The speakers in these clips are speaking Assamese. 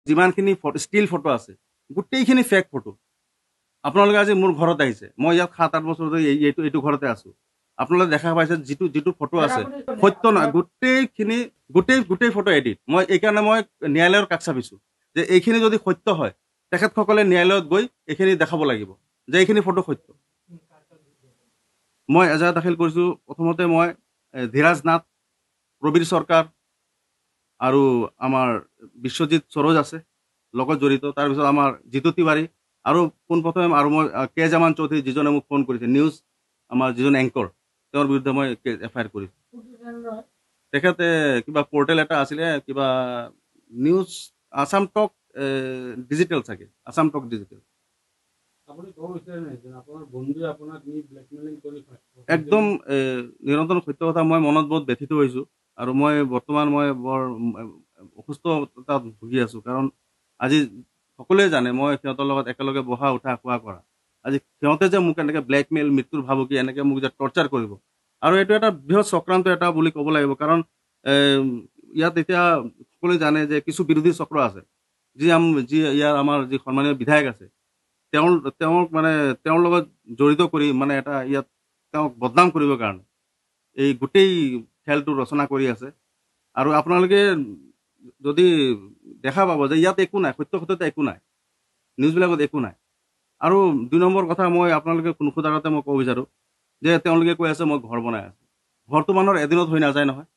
যিমানখিনি ফটো ষ্টিল ফটো আছে গোটেইখিনি ফেক ফটো। আপোনালোকে আজি মোৰ ঘৰত আহিছে, মই ইয়াত 7-8 বছৰ ধৰি এইটো ঘৰতে আছোঁ। আপোনালোকে দেখা পাইছে যিটো ফটো আছে সত্য নহয়, গোটেই ফটো এডিট। মই এইকাৰণে মই ন্যায়ালয়ৰ কাষ চাপিছোঁ যে এইখিনি যদি সত্য হয় তেখেতসকলে ন্যায়ালয়ত গৈ এইখিনি দেখাব লাগিব যে এইখিনি ফটো সত্য। মই এজাহাৰ দাখিল কৰিছোঁ। প্ৰথমতে মই ধীৰাজ নাথ, প্ৰবীৰ চৰকাৰ আৰু আমাৰ বিশ্বজিৎ সৰোজ আছে লগত জড়িত। তাৰপিছত আমাৰ জিতু তিৱাৰী আৰু পোনপ্ৰথমে আৰু মই কে জামান চৌধুৰী, যিজনে মোক ফোন কৰিছে, নিউজ আমাৰ যিজন এংকৰ, তেওঁৰ বিৰুদ্ধে মই FIR কৰিছোঁ। তেখেতে কিবা পৰ্টেল এটা আছিলে, কিবা নিউজ আছাম টক ডিজিটেল চাগে, আছাম টক ডিজিটেল। একদম নিৰন্তন সত্য কথা। মই মনত বহুত ব্যথিত হৈছোঁ আৰু মই বৰ্তমান বৰ অসুস্থতাত ভুগি আছোঁ। কাৰণ আজি সকলোৱে জানে মই সিহঁতৰ লগত একেলগে বহা উঠা খোৱা কৰা। আজি সিহঁতে যে মোক এনেকৈ ব্লেকমেইল, মৃত্যুৰ ভাবুকি, এনেকৈ মোক যে টৰ্চাৰ কৰিব, আৰু এইটো এটা বৃহৎ চক্ৰান্ত এটা বুলি ক'ব লাগিব। কাৰণ ইয়াত এতিয়া সকলোৱে জানে যে কিছু বিৰোধী চক্ৰ আছে, যি ইয়াৰ আমাৰ যি সন্মানীয় বিধায়ক আছে, তেওঁৰ লগত জড়িত কৰি এটা ইয়াত তেওঁক বদনাম কৰিবৰ কাৰণে এই গোটেই খেলটো ৰচনা কৰি আছে। আৰু আপোনালোকে যদি দেখা পাব যে ইয়াত একো নাই, সত্যতা একো নাই, নিউজবিলাকত একো নাই। আৰু 2 নম্বৰ কথা, মই আপোনালোকে নুসুধাৰ আগতে মই ক'ব বিচাৰোঁ যে তেওঁলোকে কৈ আছে মই ঘৰ বনাই আছোঁ। ঘৰটো মানুহৰ এদিনত হৈ নাযায় নহয়।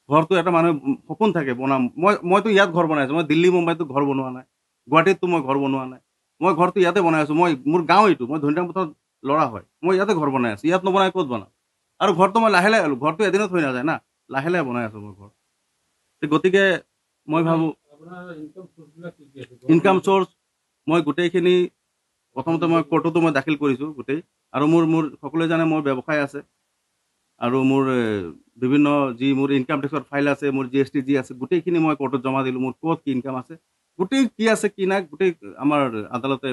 ঘৰটো এটা মানুহে সপোন থাকে বনাম। মইতো ইয়াত ঘৰ বনাই আছোঁ। মই দিল্লী মুম্বাইতো ঘৰ বনোৱা নাই, গুৱাহাটীততো মই ঘৰ বনোৱা নাই। মই ঘৰটো ইয়াতে বনাই আছোঁ। মোৰ গাঁও এইটো, মই ধনিৰাম পথাৰত ল'ৰা হয়, মই ইয়াতে ঘৰ বনাই আছোঁ। ইয়াত নবনাই ক'ত বনাম? আৰু ঘৰটো মই লাহে লাহে, ঘৰটো এদিনত হৈ নাযায় না, লাহে লাহে বনাই আছোঁ মই ঘৰ। গতিকে মই ভাবোঁ ইনকাম চ'ৰ্চ মই গোটেইখিনি প্ৰথমতে মই কোৰ্টতো মই দাখিল কৰিছোঁ গোটেই। আৰু মোৰ সকলোৱে জানে মোৰ ব্যৱসায় আছে, আৰু মোৰ বিভিন্ন যি মোৰ ইনকাম টেক্সৰ ফাইল আছে, মোৰ GST যি আছে, গোটেইখিনি মই কোৰ্টত জমা দিলোঁ। মোৰ ক'ত কি ইনকাম আছে, গোটেই কি আছে কি নাই, গোটেই আমাৰ আদালতে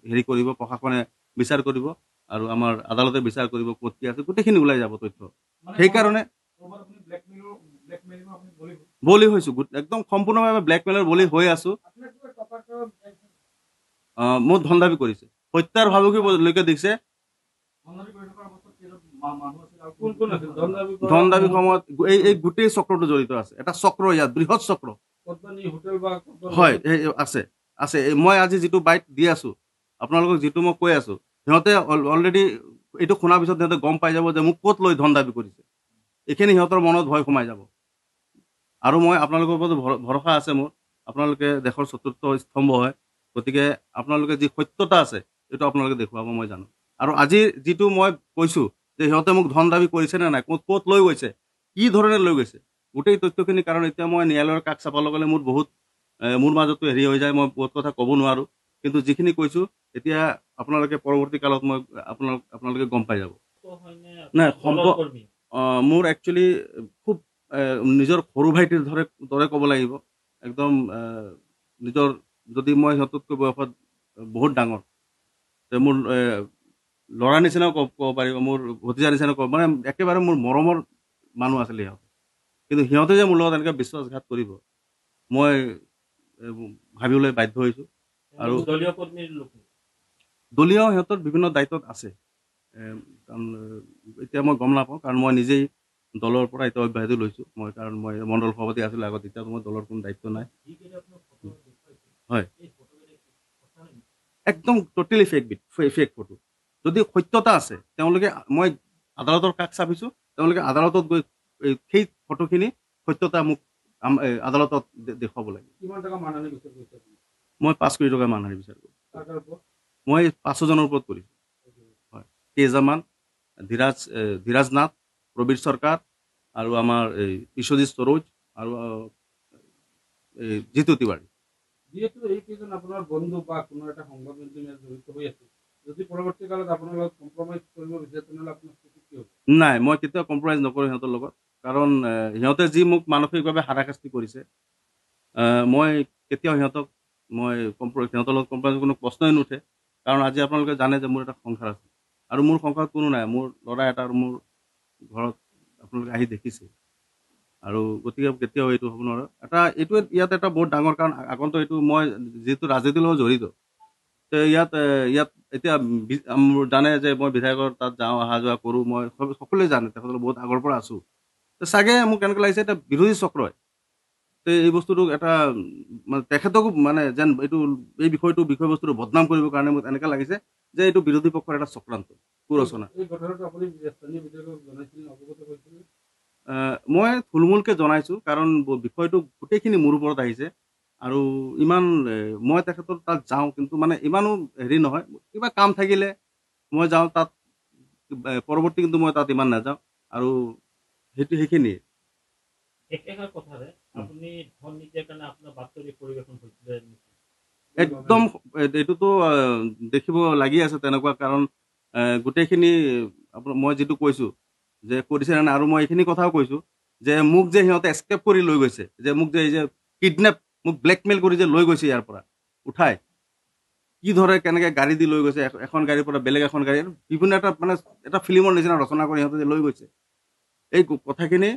হেৰি কৰিব, প্ৰশাসনে বিচাৰ কৰিব, আৰু আমাৰ আদালতে বিচাৰ কৰিব ক'ত কি আছে, গোটেইখিনি ওলাই যাব তথ্য। সেইকাৰণে বলি হৈছোঁ, একদম সম্পূৰ্ণভাৱে ব্লেকমেইলৰ বলি হৈ আছোঁ। মোৰ ধন দাবী কৰিছে, হত্যাৰ ভাবুকিলৈকে দিছে। ধন দাবী সময়ত এই গোটেই চক্ৰটো জড়িত আছে। এটা চক্ৰ, ইয়াত বৃহৎ চক্ৰ হয় আছে। মই আজি যিটো বাইট দি আছোঁ আপোনালোকক, যিটো মই কৈ আছোঁ, সিহঁতে অলৰেডি এইটো শুনাৰ পিছত সিহঁতে গম পাই যাব যে মোক ক'ত লৈ ধন দাবী কৰিছে। এইখিনি সিহঁতৰ মনত ভয় সোমাই যাব। আৰু মই আপোনালোকৰ ওপৰত ভৰসা আছে মোৰ, আপোনালোকে দেশৰ চতুৰ্থ স্তম্ভ হয়। গতিকে আপোনালোকে যি সত্যতা আছে এইটো আপোনালোকে দেখুৱাব, মই জানো। আৰু আজি যিটো মই কৈছোঁ যে সিহঁতে মোক ধন দাবী কৰিছে নে নাই, ক'ত লৈ গৈছে, কি ধৰণে লৈ গৈছে, গোটেই তথ্যখিনি। কাৰণ এতিয়া মই ন্যায়ালয়ৰ কাষ চাপাৰ লগে লগে মোৰ মাজতো হেৰি হৈ যায়, মই বহুত কথা ক'ব নোৱাৰোঁ। কিন্তু যিখিনি কৈছোঁ এতিয়া আপোনালোকে পৰৱৰ্তী কালত মই আপোনালোকে গম পাই যাব। নাই, মোৰ একচুৱেলি খুব নিজৰ সৰু ভাইটিৰ দৰে ক'ব লাগিব। একদম নিজৰ, যদি মই সিহঁততকৈ বয়সত বহুত ডাঙৰ, মোৰ ল'ৰা নিচিনাও ক'ব পাৰিব, মোৰ ভতিজা নিচিনাও ক'ব, একেবাৰে মোৰ মৰমৰ মানুহ আছিলে সিহঁত। কিন্তু সিহঁতে যে মোৰ লগত এনেকৈ বিশ্বাসঘাত কৰিব, মই ভাবিবলৈ বাধ্য হৈছোঁ। আৰু দলীয় সিহঁতৰ বিভিন্ন দায়িত্বত আছে। এতিয়া মই গম নাপাওঁ, কাৰণ মই নিজেই দলৰ পৰা এতিয়া অব্যাহতি লৈছোঁ। কাৰণ মই মণ্ডল সভাপতি আছিলোঁ আগত, এতিয়া মই দলৰ কোনো দায়িত্ব নাই। হয়, একদম টোটেলি ফেক ফটো। যদি সত্যতা আছে, মই আদালতৰ কাষ চাপিছোঁ, তেওঁলোকে আদালতত গৈ সেই ফটোখিনি সত্যতা মোক আদালতত দেখুৱাব লাগে। মই 5 কোটি টকা মানহানি বিচাৰ কৰোঁ। মই 500 জনৰ ওপৰত কৰিছোঁ। হয়, কেইজনমান, ধীৰাজ নাথ, প্ৰবীৰ চৰকাৰ, আৰু আমাৰ বিশ্বজিৎ সৰোজ, আৰু জিতু তিৱাৰী। যিহেতু এইকেইজন আপোনাৰ বন্ধু বা কোনো এটা সংগঠন জড়িত হৈ আছে, যদি পৰৱৰ্তী কালত আপোনাৰ লগত কম্প্ৰমাইজ কৰিব বিচাৰে, তেনেহ'লে আপোনাৰ কি হ'ব? নাই, মই কেতিয়াও কম্প্ৰমাইজ নকৰোঁ সিহঁতৰ লগত। কাৰণ সিহঁতে যি মোক মানসিকভাৱে হাৰাশাস্তি কৰিছে, মই কেতিয়াও সিহঁতৰ লগত কম্প্ৰমাইজ কোনো প্ৰশ্নই নুঠে। কাৰণ আজি আপোনালোকে জানে যে মোৰ এটা সংসাৰ আছে, আৰু মোৰ সংসাৰত কোনো নাই। মোৰ ল'ৰা এটা, আৰু মোৰ ঘৰত আপোনালোকে আহি দেখিছে। আৰু গতিকে কেতিয়াও এইটো হ'ব নোৱাৰে এইটো ইয়াত এটা বহুত ডাঙৰ কাৰণ আগন্তুক এইটো মই যিহেতু ৰাজনীতিৰ লগত জড়িত ইয়াত এতিয়া জানে যে মই বিধায়কৰ তাত যাওঁ অহা যোৱা কৰোঁ মই সকলোৱে জানে তেখেতসকলে বহুত আগৰ পৰা আছোঁ চাগে মোক কেনেকৈ লাগিছে এটা বিৰোধী চক্ৰই এই বস্তুটো এটা মানে তেখেতকো মানে যেন এইটো এই বিষয়বস্তুটো বদনাম কৰিবৰ কাৰণে মোক এনেকৈ লাগিছে যে এইটো বিৰোধী পক্ষৰ এটা চক্ৰান্ত কুৰচনা মই থুলমূলকৈ জনাইছোঁ কাৰণ বিষয়টো গোটেইখিনি মোৰ ওপৰত আহিছে আৰু ইমান মই তেখেতৰ তাত যাওঁ কিন্তু মানে ইমানো হেৰি নহয় কিবা কাম থাকিলে মই যাওঁ তাত পৰৱৰ্তী কিন্তু মই তাত ইমান নাযাওঁ আৰু সেইখিনিয়ে একদম এইটোতো দেখিব লাগি আছে তেনেকুৱা কাৰণ গোটেইখিনি আপোনাৰ মই যিটো কৈছোঁ যে কৰিছে নে আৰু মই এইখিনি কথাও কৈছোঁ যে মোক যে সিহঁতে এস্কেপ কৰি লৈ গৈছে যে মোক যে এই যে কিডনেপ মোক ব্লেকমেইল কৰি যে লৈ গৈছে ইয়াৰ পৰা উঠাই কি ধৰে কেনেকৈ গাড়ী দি লৈ গৈছে এখন গাড়ীৰ পৰা বেলেগ এখন গাড়ী বিভিন্ন এটা মানে এটা ফিল্মৰ নিচিনা ৰচনা কৰি সিহঁতে যে লৈ গৈছে এই কথাখিনি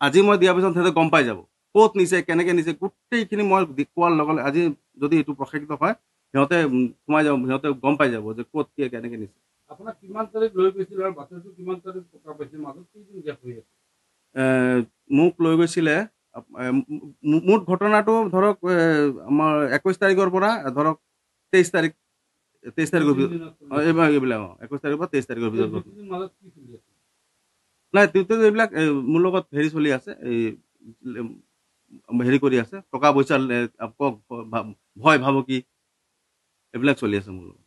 আজি মই দিয়াৰ পিছত সিহঁতে গম পাই যাব ক'ত নিছে কেনেকৈ নিছে গোটেইখিনি মই কোৱাৰ লগে আজি যদি এইটো প্ৰসাৰিত হয় সিহঁতে সোমাই যাব সিহঁতে গম পাই যাব যে ক'ত কি কেনেকৈ নিছে আপোনাক কিমান তাৰিখ লৈ গৈছিল আৰু বাতৰিটো কিমান তাৰিখ প্ৰকাশ পাইছিল মাজত কি গেপ হৈ আছে মোক লৈ গৈছিলে মোৰ ঘটনাটো ধৰক আমাৰ 21 তাৰিখৰ পৰা ধৰক 23 তাৰিখৰ এইবিলাক 21 তাৰিখৰ পৰা 23 তাৰিখৰ ভিতৰত নাই এইবিলাক মোৰ লগত হেৰি চলি আছে এই হেৰি কৰি আছে টকা পইচা ভয় ভাবুকি এইবিলাক চলি আছে মোৰ লগত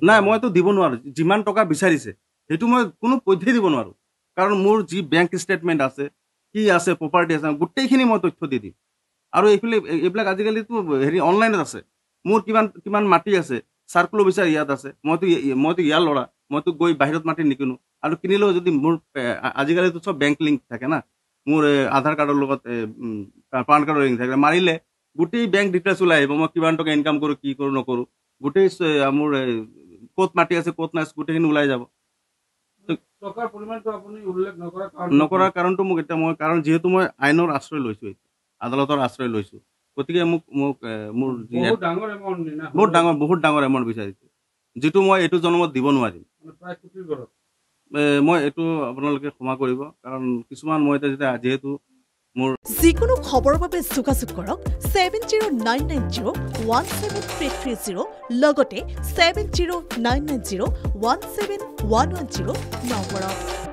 নাই মইতো দিব নোৱাৰোঁ যিমান টকা বিচাৰিছে সেইটো মই কোনো পধ্যেই দিব নোৱাৰোঁ কাৰণ মোৰ যি বেংক ষ্টেটমেণ্ট আছে কি আছে প্ৰপাৰ্টি আছে গোটেইখিনি মই তথ্য দি দিম আৰু এইবিলাক আজিকালিতো হেৰি অনলাইনত আছে মোৰ কিমান মাটি আছে চাৰ্কুল অফিচাৰ ইয়াত আছে মইতো ইয়াৰ ল'ৰা মইতো গৈ বাহিৰত মাটি নিকিনো আৰু কিনিলেও যদি মোৰ আজিকালিতো চব বেংক লিংক থাকে না মোৰ আধাৰ কাৰ্ডৰ লগত পান কাৰ্ডৰ লিংক থাকে মাৰিলে গোটেই বেংক ডিটেইলছ ওলাই আহিব মই কিমান টকা ইনকাম কৰোঁ কি কৰোঁ নকৰোঁ গোটেই মোৰ ক'ত মাটি আছে ক'ত নাই গোটেইখিনি ওলাই যাব নকৰাৰ কাৰণটো মোক এতিয়া কাৰণ যিহেতু মই আইনৰ আশ্ৰয় লৈছোঁ আদালতৰ আশ্ৰয় লৈছোঁ গতিকে মোক মোৰ বহুত ডাঙৰ এমাউণ্ট বিচাৰিছে যিটো মই এইটো জন্মত দিব নোৱাৰিম মই এইটো আপোনালোকে ক্ষমা কৰিব কাৰণ কিছুমান মই এতিয়া যিহেতু মোৰ যিকোনো খবৰৰ বাবে যোগাযোগ কৰক 7099017330 লগতে 7099017110 নম্বৰত